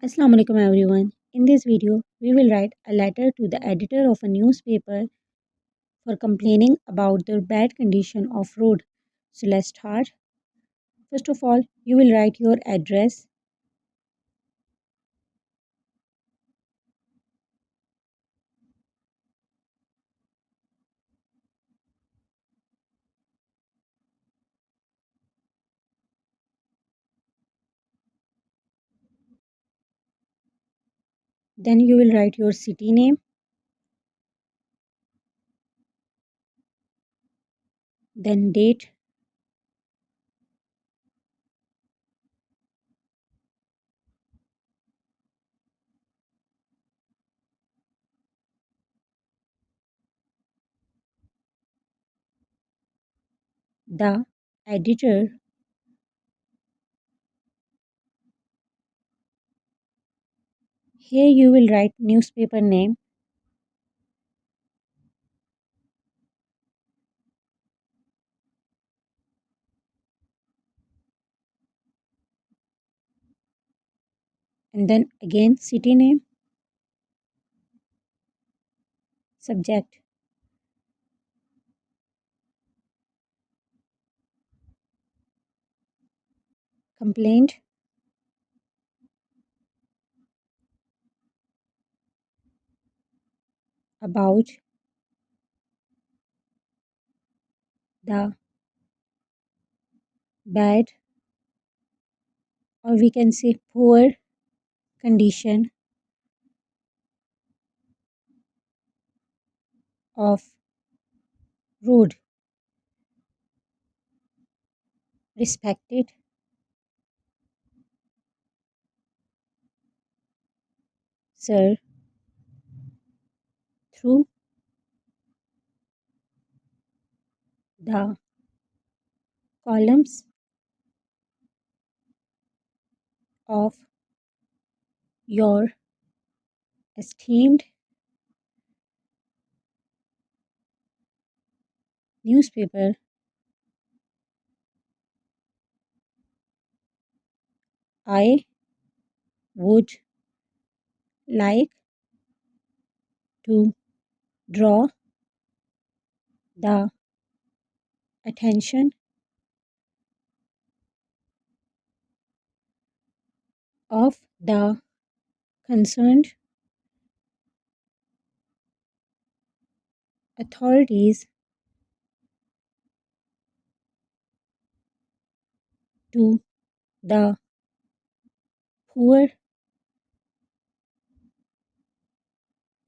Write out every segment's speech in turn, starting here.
Assalamu alaikum everyone. In this video, we will write a letter to the editor of a newspaper for complaining about the bad condition of road. So let's start. First of all, you will write your address, then you will write your city name, then date, the editor, here you will write newspaper name, and then again city name, subject, complaint, about the bad, or we can say poor condition of road. Respected sir, through the columns of your esteemed newspaper, I would like to draw the attention of the concerned authorities to the poor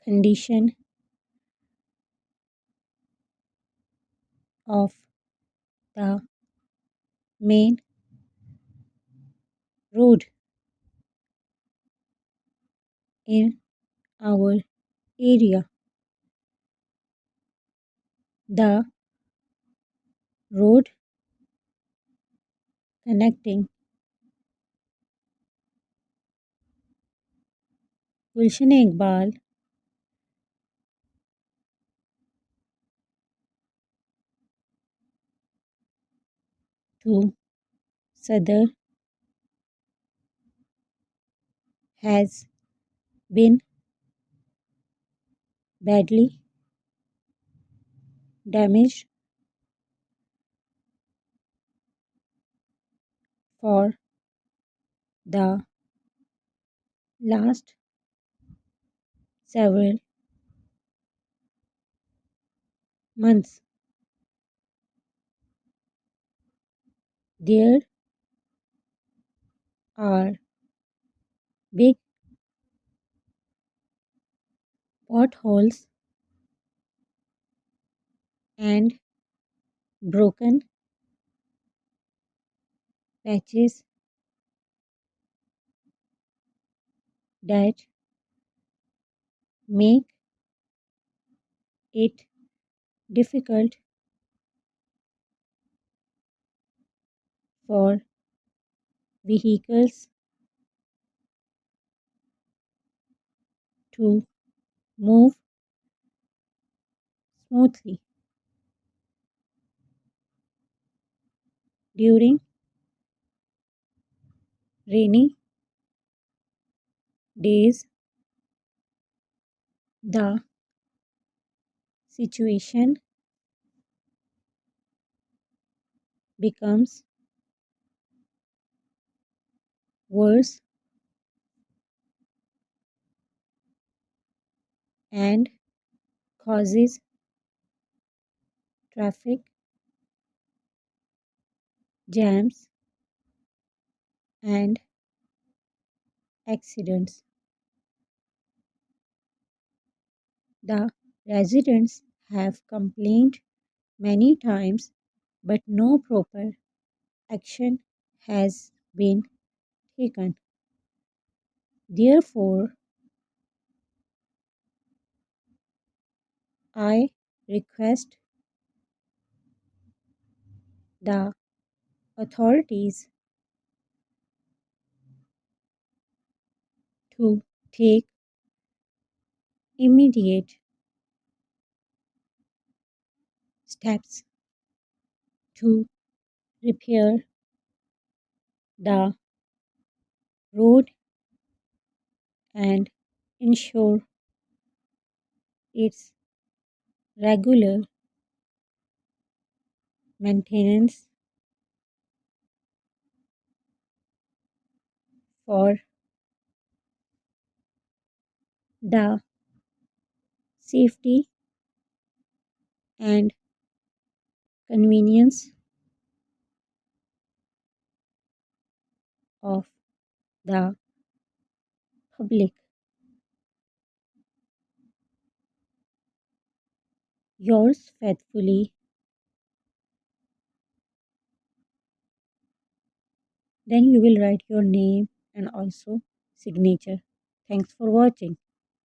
condition of the main road in our area. The road connecting Gulshan Iqbal to Sadr has been badly damaged for the last several months. There are big potholes and broken patches that make it difficult for vehicles to move smoothly during rainy days, the situation becomes worse and causes traffic jams and accidents. The residents have complained many times, but no proper action has been taken. Therefore, I request the authorities to take immediate steps to repair the road and ensure its regular maintenance for the safety and convenience of the public. Yours faithfully. Then you will write your name and also signature. Thanks for watching.